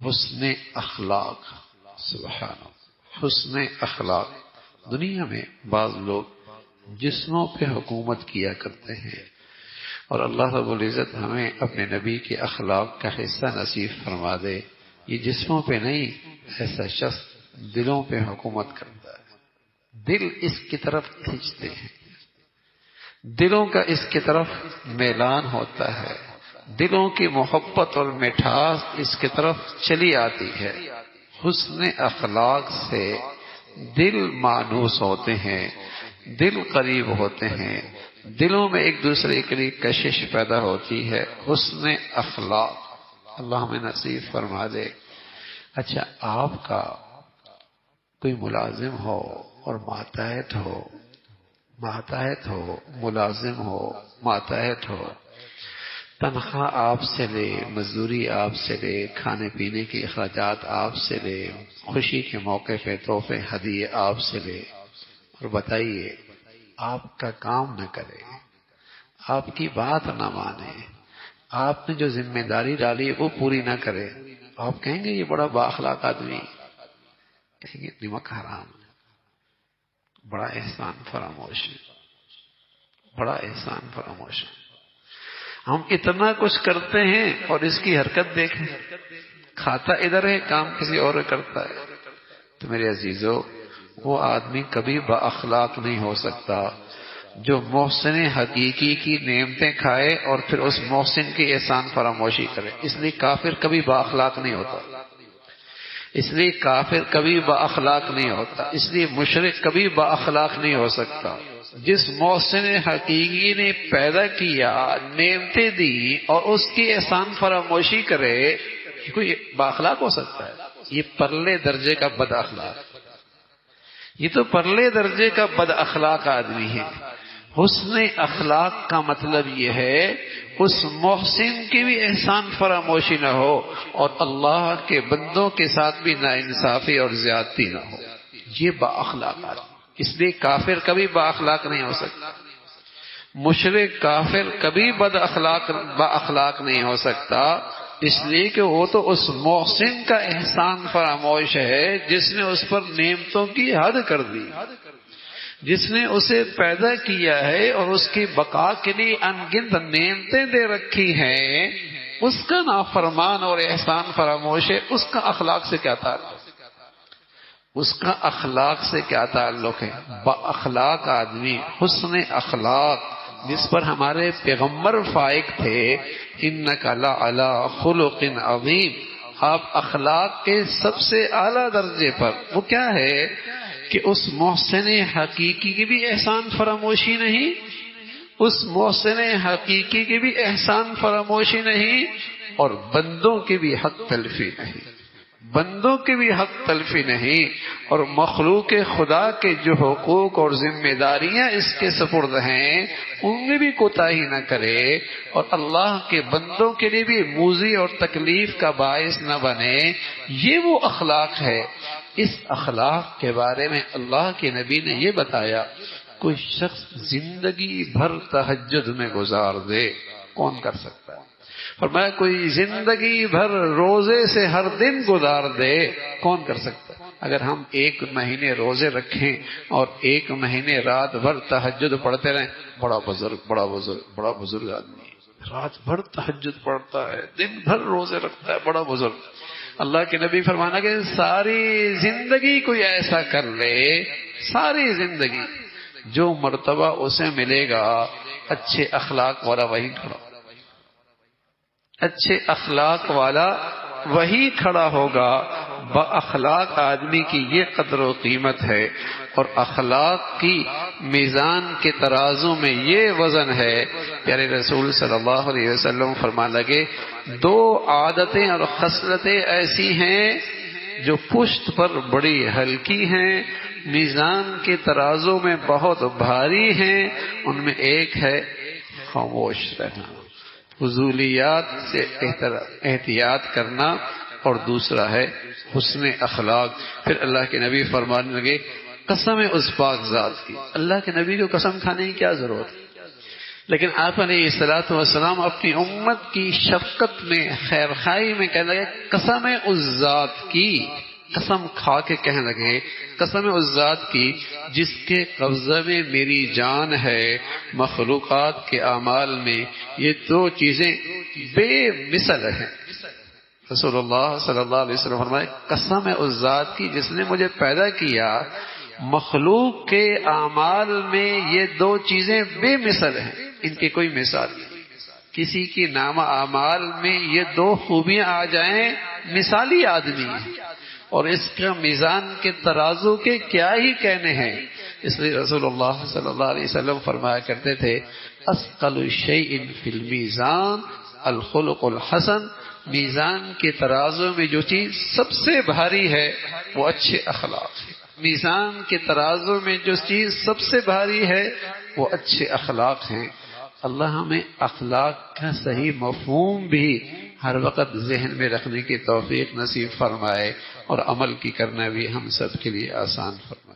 حسن اخلاق، سبحان اللہ، حسن اخلاق۔ دنیا میں بعض لوگ جسموں پہ حکومت کیا کرتے ہیں، اور اللہ رب العزت ہمیں اپنے نبی کے اخلاق کا حصہ نصیب فرما دے۔ یہ جسموں پہ نہیں، ایسا شخص دلوں پہ حکومت کرتا ہے، دل اس کی طرف کھینچتے ہیں، دلوں کا اس کی طرف میلان ہوتا ہے، دلوں کی محبت اور مٹھاس اس کی طرف چلی آتی ہے۔ حسن اخلاق سے دل مانوس ہوتے ہیں، دل قریب ہوتے ہیں، دلوں میں ایک دوسرے کے لیے کشش پیدا ہوتی ہے۔ حسن اخلاق اللہ ہمیں نصیب فرما دے۔ اچھا، آپ کا کوئی ملازم ہو اور ماتحت ہو، ملازم ہو، ماتحت ہو، تنخواہ آپ سے لے، مزدوری آپ سے لے، کھانے پینے کے اخراجات آپ سے لے، خوشی کے موقع پہ تحفے ہدیے آپ سے لے، اور بتائیے آپ کا کام نہ کرے، آپ کی بات نہ مانے، آپ نے جو ذمہ داری ڈالی وہ پوری نہ کرے، آپ کہیں گے یہ بڑا بااخلاق آدمی، کہیں گے نمک حرام ہے، بڑا احسان فراموش ہے، بڑا احسان فراموش ہے۔ ہم اتنا کچھ کرتے ہیں اور اس کی حرکت دیکھیں، کھاتا ادھر ہے، کام کسی اور کرتا ہے۔ تو میرے عزیزو، وہ آدمی کبھی با اخلاق نہیں ہو سکتا جو محسن حقیقی کی نعمتیں کھائے اور پھر اس محسن کی احسان فراموشی کرے۔ اس لیے کافر کبھی با اخلاق نہیں ہوتا، اس لیے کافر کبھی با اخلاق نہیں ہوتا، اس لیے مشرک کبھی با اخلاق نہیں ہو سکتا۔ جس محسن حقیقی نے پیدا کیا، نعمتیں دی اور اس کی احسان فراموشی کرے، کوئی با اخلاق ہو سکتا ہے؟ یہ پرلے درجے کا بد اخلاق، یہ تو پرلے درجے کا بد اخلاق آدمی ہے۔ حسن اخلاق کا مطلب یہ ہے اس محسن کی بھی احسان فراموشی نہ ہو اور اللہ کے بندوں کے ساتھ بھی ناانصافی اور زیادتی نہ ہو، یہ با اخلاق آدمی۔ اس لیے کافر کبھی با اخلاق نہیں ہو سکتا، مشرک کافر کبھی با اخلاق نہیں ہو سکتا، اس لیے کہ وہ تو اس محسن کا احسان فراموش ہے جس نے اس پر نعمتوں کی حد کر دی، جس نے اسے پیدا کیا ہے اور اس کی بقا کے لیے انگنت نعمتیں دے رکھی ہیں، اس کا نافرمان اور احسان فراموش ہے۔ اس کا اخلاق سے کیا تعلق؟ اس کا اخلاق سے کیا تعلق ہے؟ با اخلاق آدمی، حسن اخلاق جس پر ہمارے پیغمبر فائق تھے، انک لعلی خلق عظیم، آپ اخلاق کے سب سے اعلیٰ درجے پر۔ وہ کیا ہے کہ اس محسن حقیقی کی بھی احسان فراموشی نہیں، اس محسن حقیقی کی بھی احسان فراموشی نہیں، اور بندوں کی بھی حق تلفی نہیں، بندوں کی بھی حق تلفی نہیں، اور مخلوق خدا کے جو حقوق اور ذمہ داریاں اس کے سپرد ہیں ان میں بھی کوتاہی نہ کرے، اور اللہ کے بندوں کے لیے بھی موذی اور تکلیف کا باعث نہ بنے۔ یہ وہ اخلاق ہے۔ اس اخلاق کے بارے میں اللہ کے نبی نے یہ بتایا، کوئی شخص زندگی بھر تہجد میں گزار دے، کون کر سکتا ہے؟ فرمایا کوئی زندگی بھر روزے سے ہر دن گزار دے، کون کر سکتا ہے؟ اگر ہم 1 مہینے روزے رکھیں اور 1 مہینے رات بھر تہجد پڑھتے رہیں، بڑا بزرگ آدمی ہے، رات بھر تہجد پڑھتا ہے، دن بھر روزے رکھتا ہے، بڑا بزرگ۔ اللہ کے نبی فرمانا کہ ساری زندگی کوئی ایسا کر لے، ساری زندگی، جو مرتبہ اسے ملے گا اچھے اخلاق والا وہی کھڑا، اچھے اخلاق والا وہی کھڑا ہوگا۔ با اخلاق آدمی کی یہ قدر و قیمت ہے، اور اخلاق کی میزان کے ترازو میں یہ وزن ہے۔ پیارے رسول صلی اللہ علیہ وسلم فرمان لگے، 2 عادتیں اور خصلتیں ایسی ہیں جو پشت پر بڑی ہلکی ہیں، میزان کے ترازو میں بہت بھاری ہیں۔ ان میں ایک ہے خاموش رہنا، فضولیات سے احتیاط کرنا، اور دوسرا ہے حسن اخلاق۔ پھر اللہ کے نبی فرمانے لگے، قسم اس پاک ذات کی، اللہ کے نبی کو قسم کھانے کی کیا ضرورت ہے؟ لیکن آپ علیہ الصلوۃ والسلام اپنی امت کی شفقت میں، خیر خواہی میں کہنے لگے قسم اس ذات کی، قسم کھا کے کہنے لگے قسم اس ذات کی جس کے قبضے میں میری جان ہے، مخلوقات کے اعمال میں یہ دو چیزیں بے مثل ہیں۔ رسول اللہ صلی اللہ علیہ وسلم فرمائے قسم اس ذات کی جس نے مجھے پیدا کیا، مخلوق کے اعمال میں یہ دو چیزیں بے مثل ہیں، ان کی کوئی مثال نہیں۔ کسی کی نامہ اعمال میں یہ دو خوبیاں آ جائیں، مثالی آدمی ہے، اور اس کا میزان کے ترازو کے کیا ہی کہنے ہیں۔ اس لیے رسول اللہ صلی اللہ علیہ وسلم فرمایا کرتے تھے اثقل شیء فی المیزان الخلق الحسن، میزان کے ترازو میں جو چیز سب سے بھاری ہے وہ اچھے اخلاق ہے، میزان کے ترازو میں جو چیز سب سے بھاری ہے وہ اچھے اخلاق ہیں۔ اللہ ہمیں اخلاق کا صحیح مفہوم بھی ہر وقت ذہن میں رکھنے کی توفیق نصیب فرمائے، اور عمل کی کرنا بھی ہم سب کے لیے آسان فرمائے۔